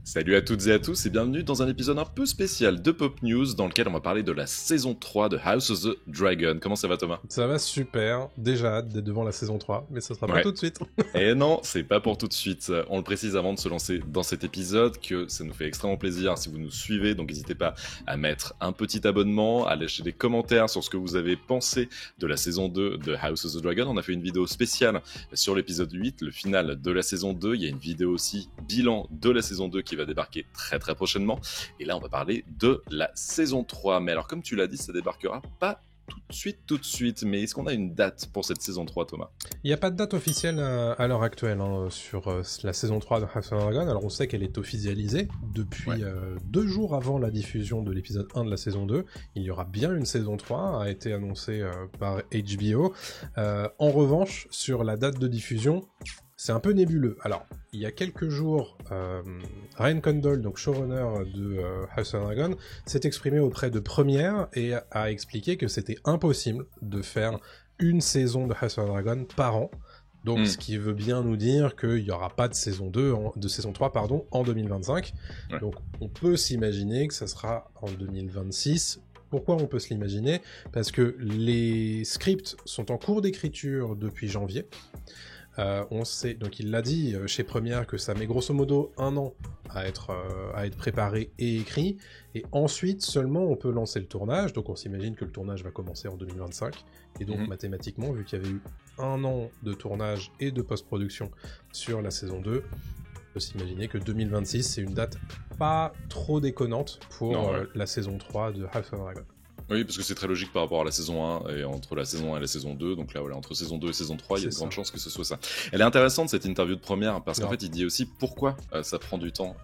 Salut à toutes et à tous et bienvenue dans un épisode un peu spécial de Pop News dans lequel on va parler de la saison 3 de House of the Dragon. Comment ça va Thomas ? Ça va super, déjà hâte d'être devant la saison 3, mais ça sera pas tout de suite. Et non, c'est pas pour tout de suite. On le précise avant de se lancer dans cet épisode que ça nous fait extrêmement plaisir si vous nous suivez, donc n'hésitez pas à mettre un petit abonnement, à lâcher des commentaires sur ce que vous avez pensé de la saison 2 de House of the Dragon. On a fait une vidéo spéciale sur l'épisode 8, le final de la saison 2. Il y a une vidéo aussi bilan de la saison 2 qui va débarquer très très prochainement. Et là, on va parler de la saison 3. Mais alors, comme tu l'as dit, ça débarquera pas tout de suite. Mais est-ce qu'on a une date pour cette saison 3, Thomas ? Il n'y a pas de date officielle à l'heure actuelle sur la saison 3 de House of the Dragon. Alors, on sait qu'elle est officialisée depuis 2 jours avant la diffusion de l'épisode 1 de la saison 2. Il y aura bien une saison 3, a été annoncée par HBO. En revanche, sur la date de diffusion, c'est un peu nébuleux. Alors, il y a quelques jours, Ryan Condal, donc showrunner de House of the Dragon, s'est exprimé auprès de Premiere et a expliqué que c'était impossible de faire une saison de House of the Dragon par an. Donc, ce qui veut bien nous dire qu'il n'y aura pas de saison 3, en 2025. Ouais. Donc, on peut s'imaginer que ça sera en 2026. Pourquoi on peut se l'imaginer ? Parce que les scripts sont en cours d'écriture depuis janvier. On sait, donc il l'a dit chez Premiere que ça met grosso modo 1 an à être préparé et écrit, et ensuite seulement on peut lancer le tournage. Donc on s'imagine que le tournage va commencer en 2025, et donc mathématiquement, vu qu'il y avait eu 1 an de tournage et de post-production sur la saison 2, on peut s'imaginer que 2026 c'est une date pas trop déconnante pour la saison 3 de House of the Dragon. Oui, parce que c'est très logique par rapport à la saison 1 et entre la saison 1 et la saison 2. Donc là, voilà, entre saison 2 et saison 3, il y a de grandes chances que ce soit ça. Elle est intéressante, cette interview de Premiere, parce qu'en fait, il dit aussi pourquoi ça prend du temps,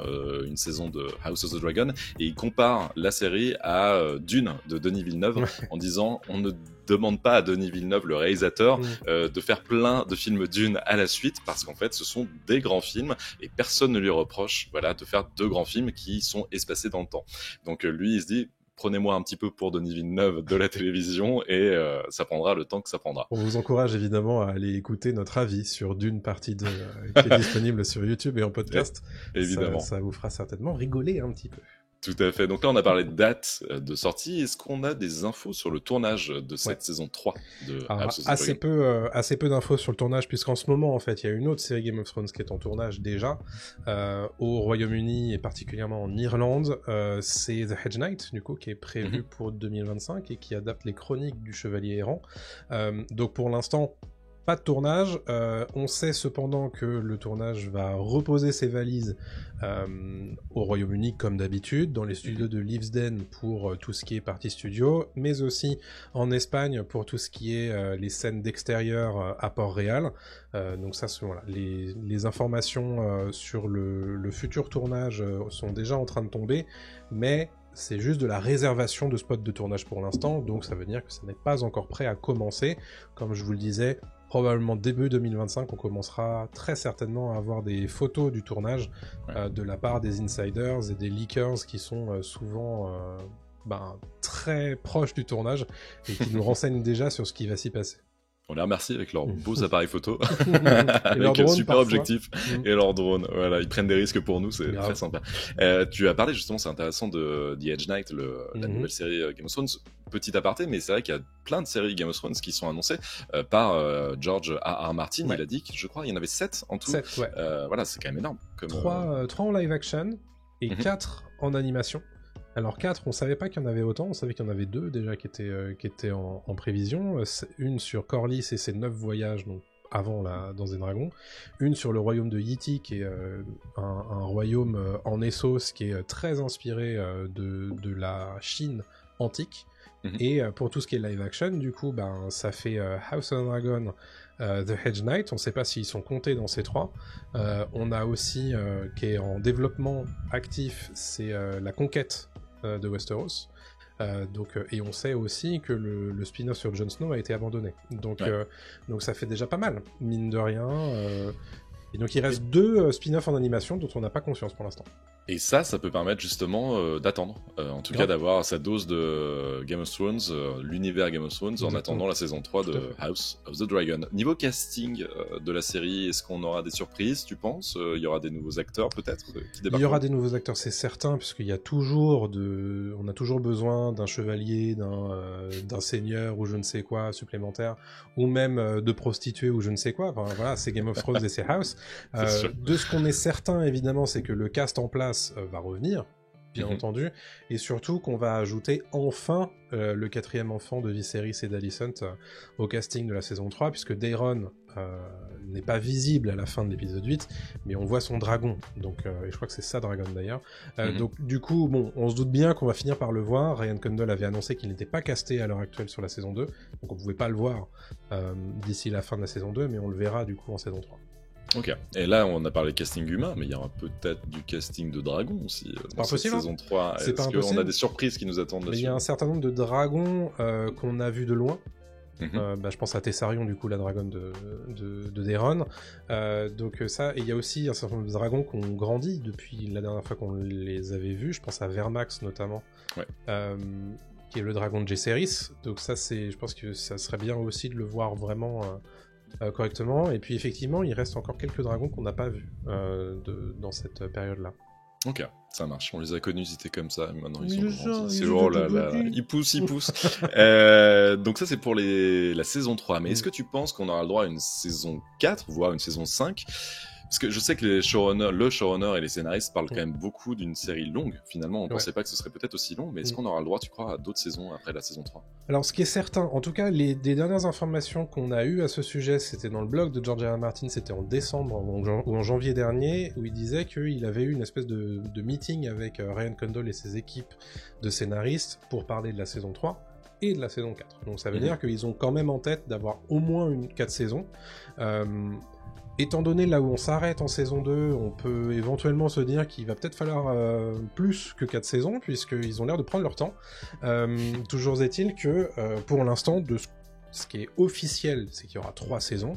une saison de House of the Dragon. Et il compare la série à Dune de Denis Villeneuve en disant on ne demande pas à Denis Villeneuve, le réalisateur, de faire plein de films Dune à la suite, parce qu'en fait, ce sont des grands films et personne ne lui reproche, de faire 2 grands films qui sont espacés dans le temps. Donc lui, il se dit, prenez-moi un petit peu pour Denis Villeneuve de la télévision et ça prendra le temps que ça prendra. On vous encourage évidemment à aller écouter notre avis sur Dune partie 2 qui est disponible sur YouTube et en podcast. Évidemment. Ça vous fera certainement rigoler un petit peu. Tout à fait. Donc là, on a parlé de date de sortie. Est-ce qu'on a des infos sur le tournage de cette saison 3 de House of the Dragon ? Assez peu d'infos sur le tournage, puisqu'en ce moment, en fait, il y a une autre série Game of Thrones qui est en tournage déjà au Royaume-Uni et particulièrement en Irlande. C'est The Hedge Knight, du coup, qui est prévu pour 2025 et qui adapte les chroniques du Chevalier Errant. Donc pour l'instant, pas de tournage. On sait cependant que le tournage va reposer ses valises au Royaume-Uni comme d'habitude, dans les studios de Leavesden pour tout ce qui est partie studio, mais aussi en Espagne pour tout ce qui est les scènes d'extérieur à Port-Réal. Donc ça, les informations sur le futur tournage sont déjà en train de tomber, mais c'est juste de la réservation de spots de tournage pour l'instant, donc ça veut dire que ça n'est pas encore prêt à commencer. Comme je vous le disais, probablement début 2025, on commencera très certainement à avoir des photos du tournage de la part des insiders et des leakers qui sont souvent très proches du tournage et qui nous renseignent déjà sur ce qui va s'y passer. On les remercie avec leurs beaux appareils photo, avec un super objectif et leurs drones. Voilà, ils prennent des risques pour nous, c'est très sympa. Tu as parlé justement, c'est intéressant, de The Hedge Knight, la nouvelle série Game of Thrones. Petit aparté, mais c'est vrai qu'il y a plein de séries Game of Thrones qui sont annoncées par George R.R. Martin. Il a dit que, je crois, il y en avait 7 en tout. 7, voilà, c'est quand même énorme. 3 en live action et 4 en animation. Alors 4, on savait pas qu'il y en avait autant, on savait qu'il y en avait 2 déjà qui étaient en prévision. Une sur Corlys et ses 9 voyages, donc avant Danse des Dragons. Une sur le royaume de Yiti, qui est un royaume en Essos, qui est très inspiré de la Chine antique. Et pour tout ce qui est live action, du coup, ça fait House of the Dragon, The Hedge Knight, on ne sait pas s'ils sont comptés dans ces 3. On a aussi, qui est en développement actif, c'est La Conquête de Westeros. Et on sait aussi que le spin-off sur Jon Snow a été abandonné. Donc ça fait déjà pas mal, mine de rien. Et donc il reste 2 spin-offs en animation dont on n'a pas conscience pour l'instant. Et ça peut permettre justement d'attendre, en tout cas d'avoir sa dose de Game of Thrones, l'univers Game of Thrones, en attendant la saison 3 de House of the Dragon. Niveau casting de la série, est-ce qu'on aura des surprises, tu penses? Il y aura des nouveaux acteurs peut-être qui débarquent? Il y aura des nouveaux acteurs, c'est certain, puisqu'il y a toujours on a toujours besoin d'un chevalier, d'un seigneur ou je ne sais quoi supplémentaire, ou même de prostituées ou je ne sais quoi. Enfin, voilà, c'est Game of Thrones et c'est House. De ce qu'on est certain, évidemment, c'est que le cast en place va revenir, bien entendu, et surtout qu'on va ajouter enfin le 4e enfant de Viserys et d'Alicent au casting de la saison 3, puisque Daeron n'est pas visible à la fin de l'épisode 8, mais on voit son dragon, donc, et je crois que c'est ça Dragon d'ailleurs. Donc du coup, bon, on se doute bien qu'on va finir par le voir. Ryan Condal avait annoncé qu'il n'était pas casté à l'heure actuelle sur la saison 2, donc on pouvait pas le voir d'ici la fin de la saison 2, mais on le verra du coup en saison 3. Ok, et là on a parlé casting humain, mais il y aura peut-être du casting de dragons aussi dans cette saison 3. Est-ce qu'on a des surprises qui nous attendent là-dessus? Il y a un certain nombre de dragons qu'on a vus de loin. Je pense à Tessarion, du coup, la dragonne de Daeron. Donc ça, et il y a aussi un certain nombre de dragons qui ont grandi depuis la dernière fois qu'on les avait vus. Je pense à Vermax notamment, qui est le dragon de Jaehaerys. Donc ça, je pense que ça serait bien aussi de le voir vraiment correctement. Et puis effectivement, il reste encore quelques dragons qu'on n'a pas vus dans cette période-là. Ok, ça marche. On les a connus, ils étaient comme ça, et maintenant ils sont grandis. C'est oh là là, ils poussent. Donc ça c'est pour la saison 3. Mais est-ce que tu penses qu'on aura le droit à une saison 4, voire une saison 5? Parce que je sais que le showrunner et les scénaristes parlent quand même beaucoup d'une série longue. Finalement, on pensait pas que ce serait peut-être aussi long, mais est-ce qu'on aura le droit, tu crois, à d'autres saisons après la saison 3? Alors, ce qui est certain, en tout cas, des dernières informations qu'on a eues à ce sujet, c'était dans le blog de George R. R. Martin, c'était en décembre ou en janvier dernier, où il disait qu'il avait eu une espèce de meeting avec Ryan Condal et ses équipes de scénaristes pour parler de la saison 3 et de la saison 4. Donc ça veut dire qu'ils ont quand même en tête d'avoir au moins 4 saisons. Étant donné là où on s'arrête en saison 2, on peut éventuellement se dire qu'il va peut-être falloir plus que 4 saisons, puisqu'ils ont l'air de prendre leur temps. Toujours est-il que, pour l'instant, de ce qui est officiel, c'est qu'il y aura 3 saisons.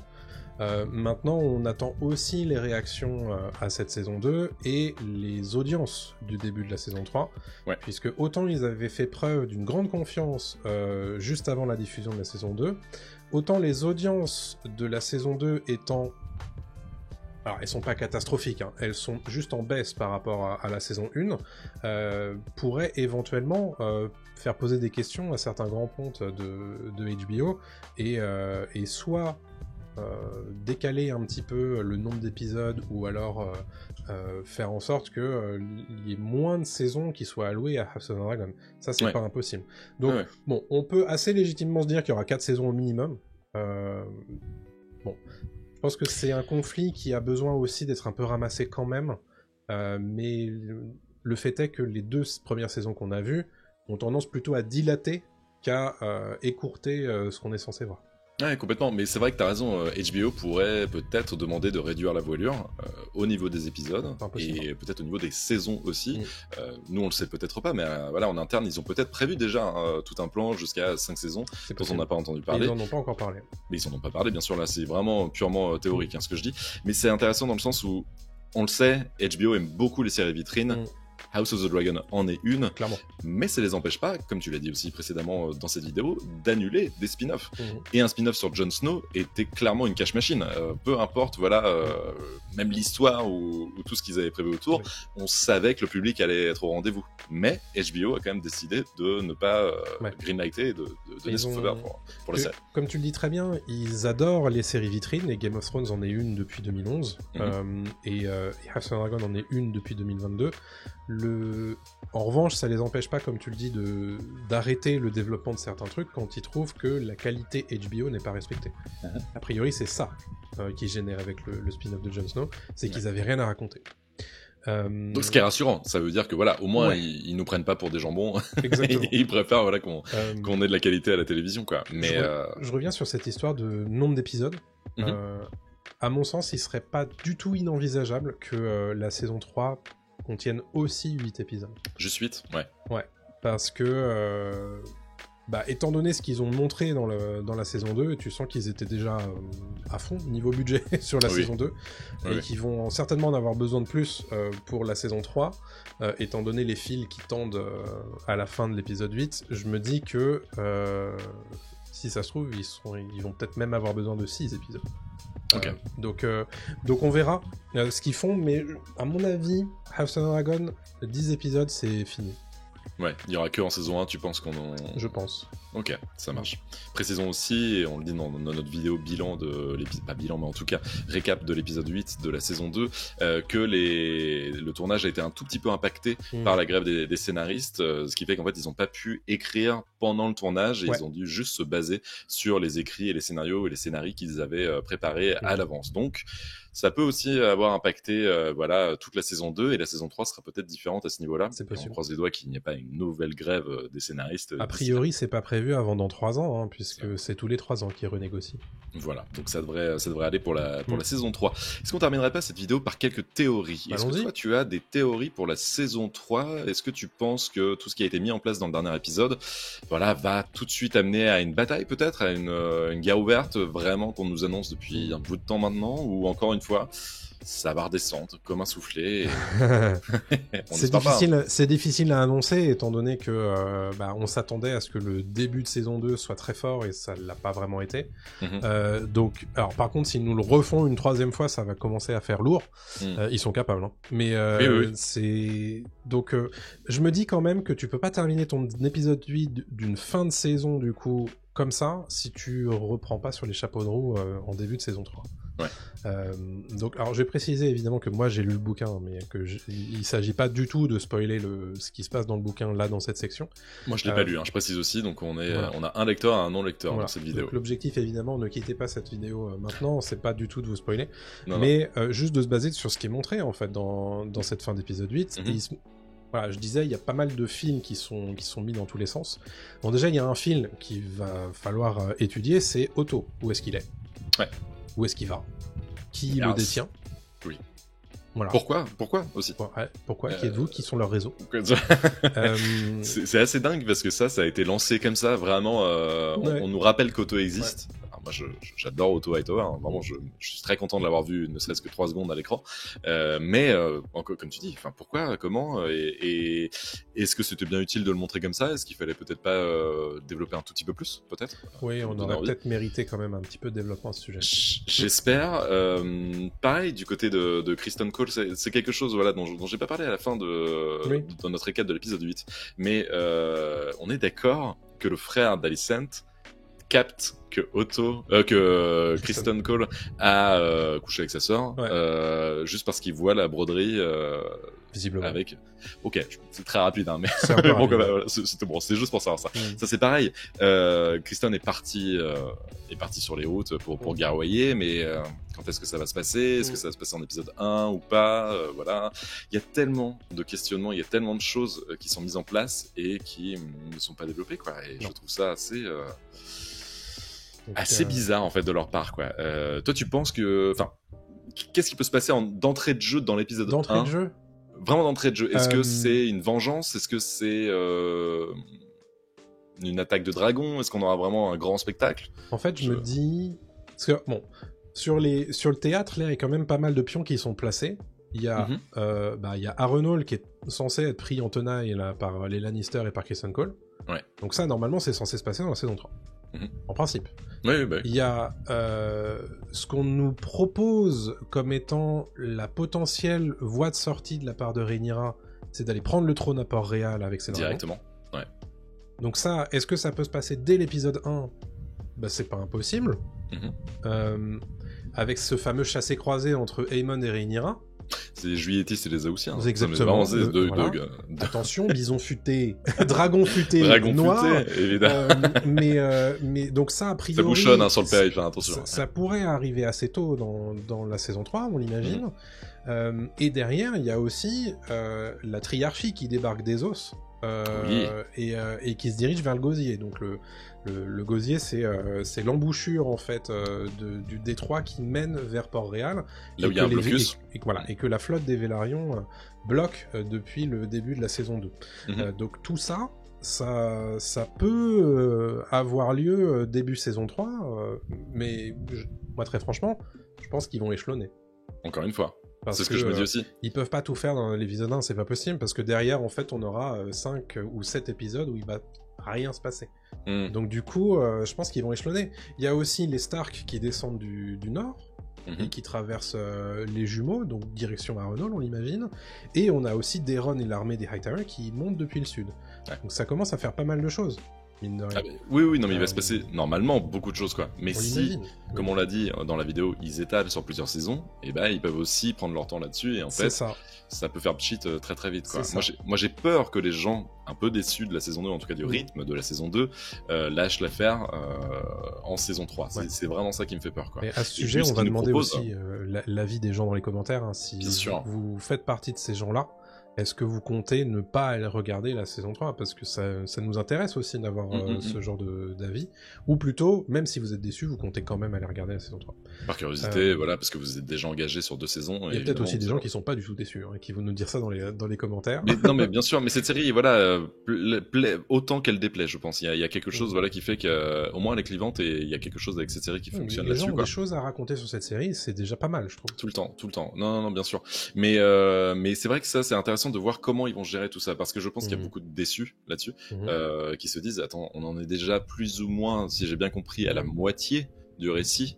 Maintenant, on attend aussi les réactions à cette saison 2 et les audiences du début de la saison 3, puisque autant ils avaient fait preuve d'une grande confiance juste avant la diffusion de la saison 2, autant les audiences de la saison 2 étant... Alors, elles sont pas catastrophiques, hein. Elles sont juste en baisse par rapport à la saison 1, pourraient éventuellement faire poser des questions à certains grands pontes de HBO, et soit décaler un petit peu le nombre d'épisodes, ou alors faire en sorte qu'il y ait moins de saisons qui soient allouées à House of the Dragon. Ça, c'est pas impossible. Donc, bon, on peut assez légitimement se dire qu'il y aura 4 saisons au minimum. Bon... Je pense que c'est un conflit qui a besoin aussi d'être un peu ramassé quand même, mais le fait est que les 2 premières saisons qu'on a vues ont tendance plutôt à dilater qu'à écourter ce qu'on est censé voir. Ouais, complètement, mais c'est vrai que t'as raison, HBO pourrait peut-être demander de réduire la voilure au niveau des épisodes, et peut-être au niveau des saisons aussi. Nous on le sait peut-être pas, mais voilà, en interne ils ont peut-être prévu déjà tout un plan jusqu'à 5 saisons dont on n'a pas entendu parler. Ils n'en ont pas encore parlé. Mais ils en ont pas parlé, bien sûr, là c'est vraiment purement théorique ce que je dis, mais c'est intéressant dans le sens où, on le sait, HBO aime beaucoup les séries vitrines. House of the Dragon en est une, clairement. Mais ça les empêche pas, comme tu l'as dit aussi précédemment dans cette vidéo, d'annuler des spin-offs. Et un spin-off sur Jon Snow était clairement une cash machine. Peu importe, voilà, même l'histoire ou tout ce qu'ils avaient prévu autour, on savait que le public allait être au rendez-vous. Mais HBO a quand même décidé de ne pas greenlighter et de donner son feu vert pour la série. Comme tu le dis très bien, ils adorent les séries vitrines, et Game of Thrones en est une depuis 2011, et House of the Dragon en est une depuis 2022. En revanche, ça les empêche pas, comme tu le dis, d'arrêter le développement de certains trucs quand ils trouvent que la qualité HBO n'est pas respectée. A priori, c'est ça qui génère avec le spin-off de Jon Snow, c'est qu'ils avaient rien à raconter. Donc ce qui est rassurant, ça veut dire que voilà, au moins ils nous prennent pas pour des jambons. Exactement. Ils préfèrent voilà qu'on ait de la qualité à la télévision, quoi. Mais je reviens sur cette histoire de nombre d'épisodes. À mon sens, il serait pas du tout inenvisageable que la saison 3 contiennent aussi 8 épisodes. Juste 8, ouais. Ouais, parce que étant donné ce qu'ils ont montré dans la saison 2, tu sens qu'ils étaient déjà à fond niveau budget sur la saison 2, et qu'ils vont certainement en avoir besoin de plus pour la saison 3, étant donné les fils qui tendent à la fin de l'épisode 8, je me dis que si ça se trouve, ils vont peut-être même avoir besoin de 6 épisodes. Okay. Donc on verra ce qu'ils font, mais à mon avis, House of Dragon, 10 épisodes, c'est fini. Ouais, il n'y aura que en saison 1, tu penses qu'on en... Je pense. Ok, ça marche. Précisons aussi, et on le dit dans notre vidéo bilan de l'épisode, pas bilan, mais en tout cas récap de l'épisode 8 de la saison 2, que le tournage a été un tout petit peu impacté par la grève des scénaristes, ce qui fait qu'en fait ils n'ont pas pu écrire pendant le tournage et ils ont dû juste se baser sur les écrits et les scénarios et les scénarios qu'ils avaient préparés à l'avance. Donc ça peut aussi avoir impacté toute la saison 2 et la saison 3 sera peut-être différente à ce niveau-là. C'est possible. On croise les doigts qu'il n'y ait pas une nouvelle grève des scénaristes. A priori, c'est pas prévu avant dans 3 ans, hein, puisque c'est tous les 3 ans qu'ils renégocient. Voilà, donc ça devrait aller pour la saison 3. Est-ce qu'on terminerait pas cette vidéo par quelques théories ? Est-ce que toi, tu as des théories pour la saison 3 ? Est-ce que tu penses que tout ce qui a été mis en place dans le dernier épisode va tout de suite amener à une bataille peut-être, à une guerre ouverte vraiment qu'on nous annonce depuis un bout de temps maintenant, ou encore une fois ça va redescendre comme un soufflet. C'est difficile à annoncer étant donné que on s'attendait à ce que le début de saison 2 soit très fort et ça l'a pas vraiment été. Donc, alors par contre, s'ils nous le refont une 3e fois, ça va commencer à faire lourd. Ils sont capables, hein. Mais c'est donc je me dis quand même que tu peux pas terminer ton épisode 8 d'une fin de saison du coup comme ça si tu reprends pas sur les chapeaux de roue en début de saison 3. Ouais. Donc, alors je vais préciser évidemment que moi j'ai lu le bouquin, mais il s'agit pas du tout de spoiler ce qui se passe dans le bouquin là dans cette section. Moi je l'ai pas lu, hein, je précise aussi, donc on a un lecteur et un non lecteur dans cette vidéo. Donc, l'objectif évidemment, ne quittez pas cette vidéo maintenant, c'est pas du tout de vous spoiler, mais juste de se baser sur ce qui est montré en fait dans cette fin d'épisode 8. Voilà, je disais, il y a pas mal de fils qui sont mis dans tous les sens. Bon, déjà, il y a un fil qu'il va falloir étudier, c'est Otto. Où est-ce qu'il est ? Ouais. Où est-ce qu'il va ? Qui le détient ? Oui. Voilà. Pourquoi aussi ? Pourquoi Qui êtes-vous ? Qui sont leurs réseaux ? C'est assez dingue parce que ça a été lancé comme ça, vraiment. On nous rappelle qu'Otto existe. Ouais. Alors moi, j'adore Otto Hightower. Hein. Vraiment, je suis très content de l'avoir vu, ne serait-ce que 3 secondes à l'écran. Mais encore, comme tu dis, pourquoi, comment et est-ce que c'était bien utile de le montrer comme ça ? Est-ce qu'il fallait peut-être pas développer un tout petit peu plus, peut-être ? Oui, on aurait peut-être mérité quand même un petit peu de développement à ce sujet. J'espère. Pareil, du côté de Kristen Cole, c'est quelque chose dont j'ai pas parlé à la fin dans notre récap de l'épisode 8. Mais on est d'accord que le frère d'Alicent capte que Kristen Cole a couché avec sa sœur, juste parce qu'il voit la broderie visiblement avec. Ok, c'est très rapide, hein, mais c'était bon, c'est juste pour savoir ça. Ça c'est pareil. Kristen est partie sur les routes pour garroyer, mais quand est-ce que ça va se passer ? Est-ce que ça va se passer en épisode 1 ou pas ? Voilà. Il y a tellement de questionnements, il y a tellement de choses qui sont mises en place et qui ne sont pas développées, quoi. Et je trouve ça assez bizarre en fait de leur part, quoi. Toi, tu penses que, qu'est-ce qui peut se passer d'entrée de jeu dans l'épisode 1 ? D'entrée de jeu ? Vraiment d'entrée de jeu. Est-ce que c'est une vengeance ? Est-ce que c'est une attaque de dragon ? Est-ce qu'on aura vraiment un grand spectacle ? En fait, je me dis, parce que bon, sur le théâtre, là, il y a quand même pas mal de pions qui sont placés. Il y a Harrenhal qui est censé être pris en tenaille là, par les Lannister et par Kristen Cole. Ouais. Donc ça, normalement, c'est censé se passer dans la saison 3. En principe. Oui. Il y a ce qu'on nous propose comme étant la potentielle voie de sortie de la part de Rhaenyra, c'est d'aller prendre le trône à Port-Réal avec ses dragons. Directement, ouais. Donc ça, est-ce que ça peut se passer dès l'épisode 1 ? C'est pas impossible. Avec ce fameux chassé-croisé entre Aemon et Rhaenyra. C'est les Juilletistes et les Aoussiens. Exactement. Attention, bison futé, dragon futé, noir. Futé, évidemment. Mais donc ça, a priori... Ça bouchonne sur le périph', attention. Ça pourrait arriver assez tôt dans la saison 3, on l'imagine. Et derrière, il y a aussi la triarchie qui débarque d'Essos. Et qui se dirige vers le gosier. Donc le gosier, c'est l'embouchure en fait du détroit qui mène vers Port-Réal. Là où il y a un blocus. Et que la flotte des Vélarions bloque depuis le début de la saison 2. Donc tout ça, ça peut avoir lieu début saison 3, mais moi très franchement, je pense qu'ils vont échelonner. Encore une fois. C'est ce que je me dis aussi. Ils peuvent pas tout faire dans l'épisode 1, c'est pas possible, parce que derrière, en fait, on aura 5 ou 7 épisodes où il va rien se passer. Donc du coup, je pense qu'ils vont échelonner. Il y a aussi les Stark qui descendent du nord, et qui traversent les jumeaux, donc direction Harrenhal, on l'imagine. Et on a aussi Daeron et l'armée des Hightower qui montent depuis le sud. Ouais. Donc ça commence à faire pas mal de choses. Mine de rien. Oui, non, mais il va se passer normalement beaucoup de choses, quoi. Mais si, comme on l'a dit dans la vidéo, ils étalent sur plusieurs saisons, et ben ils peuvent aussi prendre leur temps là-dessus, et en fait, ça peut faire pchit très très vite, quoi. Moi j'ai peur que les gens, un peu déçus de la saison 2, en tout cas du rythme de la saison 2, lâchent l'affaire en saison 3. Ouais. C'est vraiment ça qui me fait peur, quoi. Et à ce sujet, on va demander aussi l'avis des gens dans les commentaires, hein, si vous faites partie de ces gens-là. Est-ce que vous comptez ne pas aller regarder la saison 3 ? Parce que ça nous intéresse aussi d'avoir ce genre d'avis. Ou plutôt, même si vous êtes déçus, vous comptez quand même aller regarder la saison 3. Par curiosité, voilà, parce que vous êtes déjà engagé sur 2 saisons. Il y a peut-être aussi des gens qui sont pas du tout déçus, hein, qui vont nous dire ça dans les commentaires. Mais bien sûr, mais cette série, voilà, plaît autant qu'elle déplaît, je pense. Il y a quelque chose voilà, qui fait qu'au moins elle est clivante, et il y a quelque chose avec cette série qui fonctionne là-dessus. Les gens ont des choses à raconter sur cette série, c'est déjà pas mal, je trouve. Tout le temps. Non, bien sûr. Mais c'est vrai que ça, c'est intéressant de voir comment ils vont gérer tout ça, parce que je pense qu'il y a beaucoup de déçus là-dessus, qui se disent, attends, on en est déjà plus ou moins, si j'ai bien compris, à la moitié du récit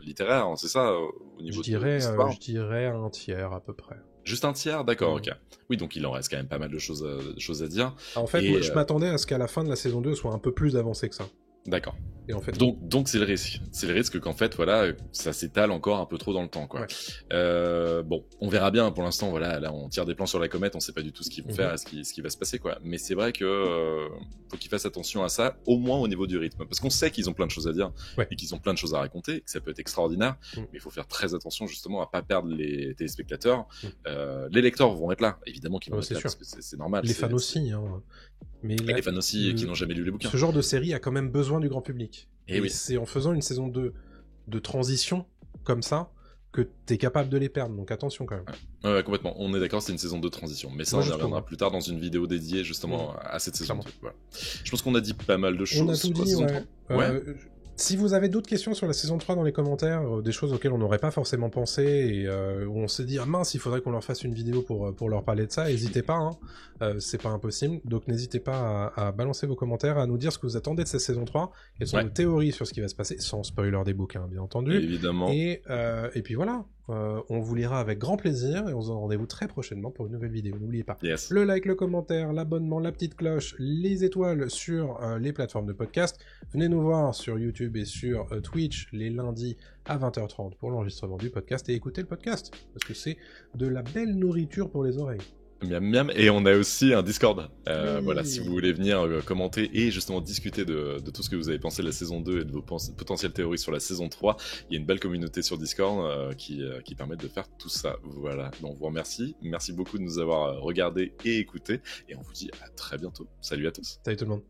littéraire, hein, c'est ça, au niveau de l'histoire. Je dirais un tiers à peu près. Juste un tiers, d'accord, ok. Oui, donc il en reste quand même pas mal de choses à dire. En fait, moi, je m'attendais à ce qu'à la fin de la saison 2 soit un peu plus avancé que ça. D'accord. Et en fait, donc c'est le risque. C'est le risque qu'en fait, voilà, ça s'étale encore un peu trop dans le temps, quoi. Ouais. Bon, on verra bien. Pour l'instant, voilà, là, on tire des plans sur la comète, on sait pas du tout ce qu'ils vont faire, et ce qui va se passer, quoi. Mais c'est vrai que faut qu'ils fassent attention à ça, au moins au niveau du rythme, parce qu'on sait qu'ils ont plein de choses à dire et qu'ils ont plein de choses à raconter, que ça peut être extraordinaire. Mais il faut faire très attention justement à pas perdre les téléspectateurs. Les lecteurs vont être là, évidemment qu'ils vont être là, parce que c'est normal. Les fans aussi, hein. Mais les fans aussi qui n'ont jamais lu les bouquins. Ce genre de série a quand même besoin du grand public. Et oui. C'est en faisant une saison 2 de transition comme ça que t'es capable de les perdre, donc attention quand même. Ouais, complètement. On est d'accord, c'est une saison 2 de transition. Mais ça, on y reviendra plus tard dans une vidéo dédiée justement à cette saison 2. Voilà. Je pense qu'on a dit pas mal de choses. On a tout dit, ouais. Si vous avez d'autres questions sur la saison 3 dans les commentaires, des choses auxquelles on n'aurait pas forcément pensé, et où on s'est dit, ah mince, il faudrait qu'on leur fasse une vidéo pour leur parler de ça, n'hésitez pas, hein. C'est pas impossible, donc n'hésitez pas à balancer vos commentaires, à nous dire ce que vous attendez de cette saison 3, quelles sont vos théories sur ce qui va se passer, sans spoiler des bouquins, bien entendu. Évidemment. Et puis voilà, on vous lira avec grand plaisir, et on se donne rendez-vous très prochainement pour une nouvelle vidéo. N'oubliez pas le like, le commentaire, l'abonnement, la petite cloche, les étoiles sur les plateformes de podcast. Venez nous voir sur YouTube et sur Twitch les lundis à 20h30 pour l'enregistrement du podcast, et écoutez le podcast, parce que c'est de la belle nourriture pour les oreilles. Miam miam. Et on a aussi un Discord. Voilà, si vous voulez venir commenter et justement discuter de tout ce que vous avez pensé de la saison 2 et de vos potentielles théories sur la saison 3, il y a une belle communauté sur Discord qui permet de faire tout ça. Voilà, donc on vous remercie. Merci beaucoup de nous avoir regardé et écouté, et on vous dit à très bientôt. Salut à tous. Salut tout le monde.